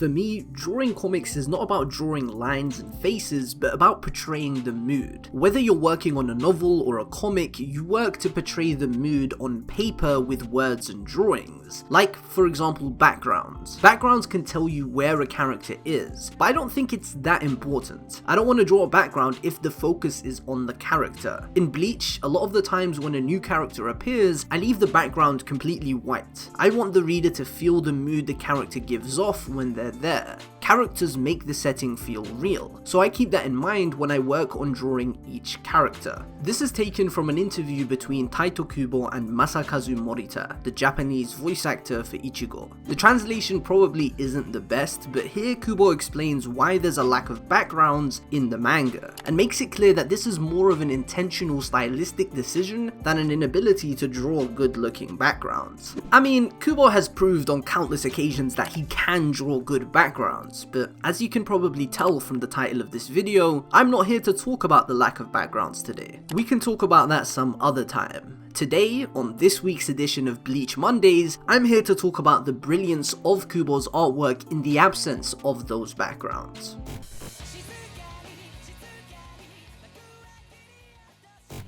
For me, drawing comics is not about drawing lines and faces, but about portraying the mood. Whether you're working on a novel or a comic, you work to portray the mood on paper with words and drawings. Like, for example, backgrounds. Backgrounds can tell you where a character is, but I don't think it's that important. I don't want to draw a background if the focus is on the character. In Bleach, a lot of the times when a new character appears, I leave the background completely white. I want the reader to feel the mood the character gives off when they're there. Characters make the setting feel real, so I keep that in mind when I work on drawing each character. This is taken from an interview between Tite Kubo and Masakazu Morita, the Japanese voice actor for Ichigo. The translation probably isn't the best, but here Kubo explains why there's a lack of backgrounds in the manga, and makes it clear that this is more of an intentional stylistic decision than an inability to draw good-looking backgrounds. I mean, Kubo has proved on countless occasions that he can draw good backgrounds, but as you can probably tell from the title of this video, I'm not here to talk about the lack of backgrounds today. We can talk about that some other time. Today, on this week's edition of Bleach Mondays, I'm here to talk about the brilliance of Kubo's artwork in the absence of those backgrounds.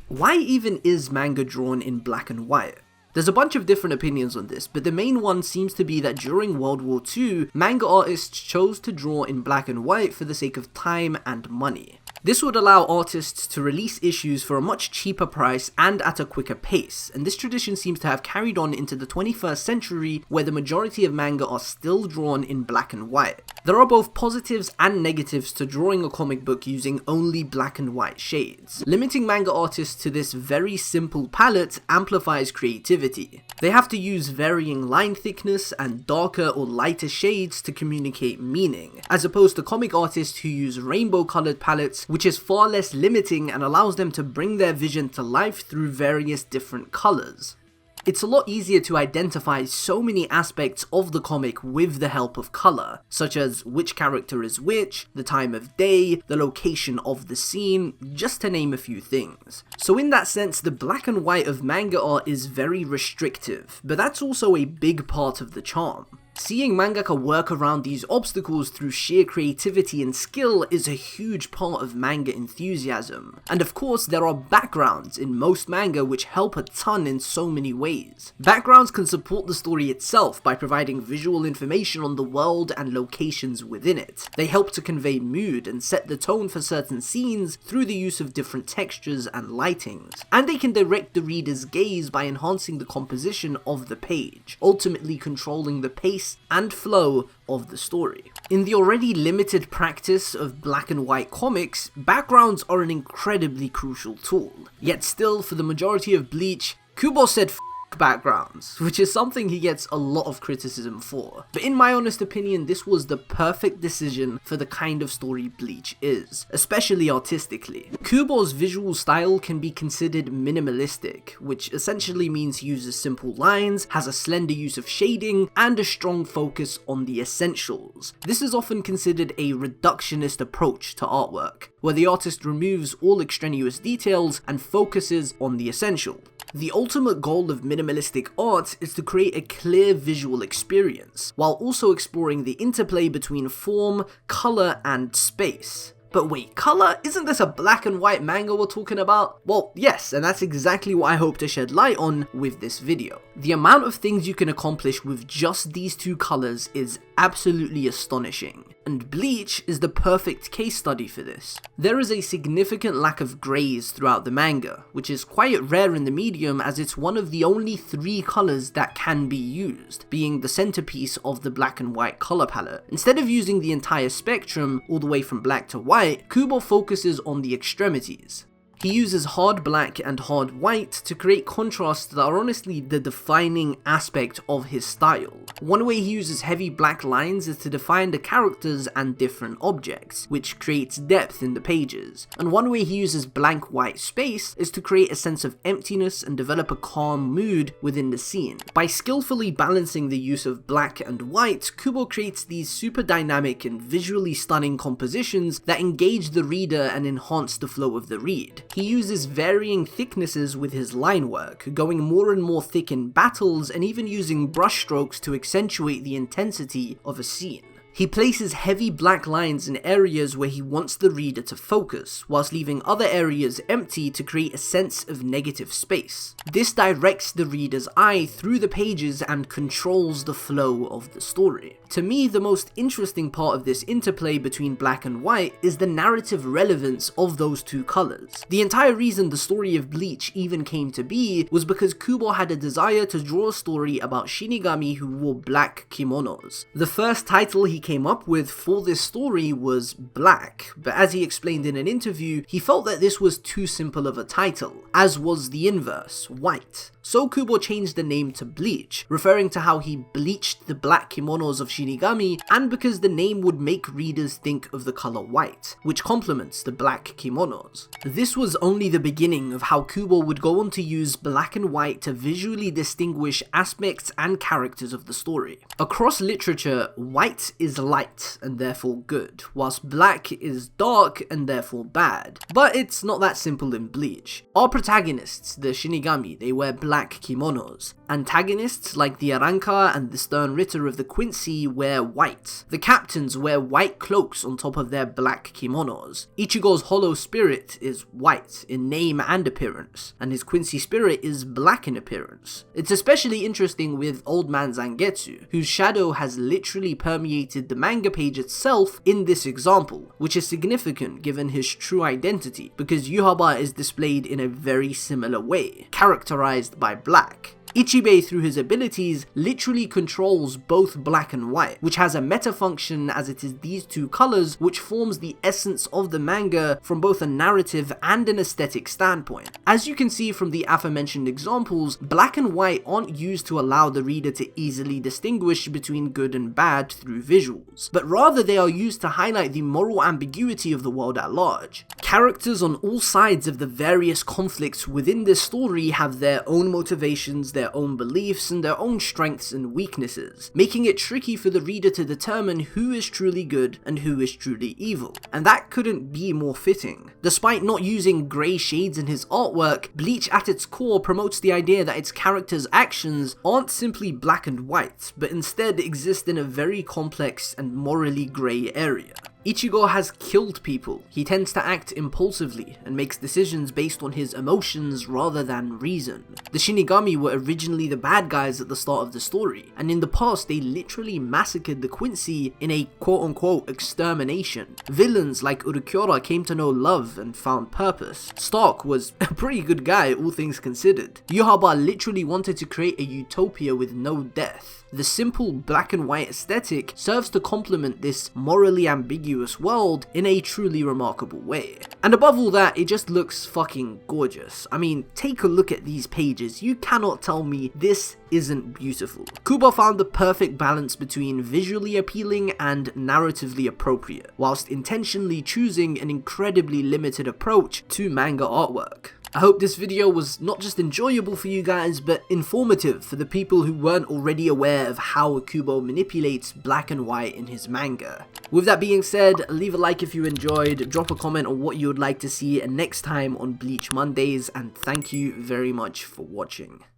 Why even is manga drawn in black and white? There's a bunch of different opinions on this, but the main one seems to be that during World War II, manga artists chose to draw in black and white for the sake of time and money. This would allow artists to release issues for a much cheaper price and at a quicker pace, and this tradition seems to have carried on into the 21st century, where the majority of manga are still drawn in black and white. There are both positives and negatives to drawing a comic book using only black and white shades. Limiting manga artists to this very simple palette amplifies creativity. They have to use varying line thickness and darker or lighter shades to communicate meaning, as opposed to comic artists who use rainbow colored palettes, which is far less limiting and allows them to bring their vision to life through various different colors. It's a lot easier to identify so many aspects of the comic with the help of color, such as which character is which, the time of day, the location of the scene, just to name a few things. So in that sense, the black and white of manga art is very restrictive, but that's also a big part of the charm. Seeing mangaka work around these obstacles through sheer creativity and skill is a huge part of manga enthusiasm. And of course, there are backgrounds in most manga which help a ton in so many ways. Backgrounds can support the story itself by providing visual information on the world and locations within it. They help to convey mood and set the tone for certain scenes through the use of different textures and lightings. And they can direct the reader's gaze by enhancing the composition of the page, ultimately controlling the pace and flow of the story. In the already limited practice of black and white comics, backgrounds are an incredibly crucial tool. Yet still, for the majority of Bleach, Kubo said f backgrounds, which is something he gets a lot of criticism for. But in my honest opinion, this was the perfect decision for the kind of story Bleach is, especially artistically. Kubo's visual style can be considered minimalistic, which essentially means he uses simple lines, has a slender use of shading, and a strong focus on the essentials. This is often considered a reductionist approach to artwork, where the artist removes all extraneous details and focuses on the essential. The ultimate goal of minimalistic art is to create a clear visual experience, while also exploring the interplay between form, color, and space. But wait, color? Isn't this a black and white manga we're talking about? Well, yes, and that's exactly what I hope to shed light on with this video. The amount of things you can accomplish with just these two colors is absolutely astonishing, and Bleach is the perfect case study for this. There is a significant lack of greys throughout the manga, which is quite rare in the medium as it's one of the only 3 colors that can be used, being the centerpiece of the black and white color palette. Instead of using the entire spectrum, all the way from black to white, Kubo focuses on the extremities. He uses hard black and hard white to create contrasts that are honestly the defining aspect of his style. One way he uses heavy black lines is to define the characters and different objects, which creates depth in the pages. And one way he uses blank white space is to create a sense of emptiness and develop a calm mood within the scene. By skillfully balancing the use of black and white, Kubo creates these super dynamic and visually stunning compositions that engage the reader and enhance the flow of the read. He uses varying thicknesses with his line work, going more and more thick in battles and even using brushstrokes to accentuate the intensity of a scene. He places heavy black lines in areas where he wants the reader to focus, whilst leaving other areas empty to create a sense of negative space. This directs the reader's eye through the pages and controls the flow of the story. To me, the most interesting part of this interplay between black and white is the narrative relevance of those two colours. The entire reason the story of Bleach even came to be was because Kubo had a desire to draw a story about Shinigami who wore black kimonos. The first title he came up with for this story was Black, but as he explained in an interview, he felt that this was too simple of a title, as was the inverse, White. So Kubo changed the name to Bleach, referring to how he bleached the black kimonos of Shinigami, and because the name would make readers think of the color white, which complements the black kimonos. This was only the beginning of how Kubo would go on to use black and white to visually distinguish aspects and characters of the story. Across literature, white is light and therefore good, whilst black is dark and therefore bad. But it's not that simple in Bleach. Our protagonists, the Shinigami, they wear black kimonos. Antagonists like the Arrancar and the Stern Ritter of the Quincy wear white. The captains wear white cloaks on top of their black kimonos. Ichigo's hollow spirit is white in name and appearance, and his Quincy spirit is black in appearance. It's especially interesting with Old Man Zangetsu, whose shadow has literally permeated the manga page itself in this example, which is significant given his true identity, because Yuhaba is displayed in a very similar way, characterized by black. Ichibei, through his abilities, literally controls both black and white, which has a meta function as it is these two colors which forms the essence of the manga from both a narrative and an aesthetic standpoint. As you can see from the aforementioned examples, black and white aren't used to allow the reader to easily distinguish between good and bad through visuals, but rather they are used to highlight the moral ambiguity of the world at large. Characters on all sides of the various conflicts within this story have their own motivations, their own beliefs, and their own strengths and weaknesses, making it tricky for the reader to determine who is truly good and who is truly evil. And that couldn't be more fitting. Despite not using grey shades in his artwork, Bleach at its core promotes the idea that its characters' actions aren't simply black and white, but instead exist in a very complex and morally grey area. Ichigo has killed people. He tends to act impulsively and makes decisions based on his emotions rather than reason. The Shinigami were originally the bad guys at the start of the story, and in the past they literally massacred the Quincy in a quote-unquote extermination. Villains like Urukyora came to know love and found purpose. Stark was a pretty good guy, all things considered. Yuhaba literally wanted to create a utopia with no death. The simple black and white aesthetic serves to complement this morally ambiguous world in a truly remarkable way. And above all that, it just looks fucking gorgeous. I mean, take a look at these pages. You cannot tell me this isn't beautiful. Kubo found the perfect balance between visually appealing and narratively appropriate, whilst intentionally choosing an incredibly limited approach to manga artwork. I hope this video was not just enjoyable for you guys, but informative for the people who weren't already aware of how Kubo manipulates black and white in his manga. With that being said, leave a like if you enjoyed, drop a comment on what you would like to see next time on Bleach Mondays, and thank you very much for watching.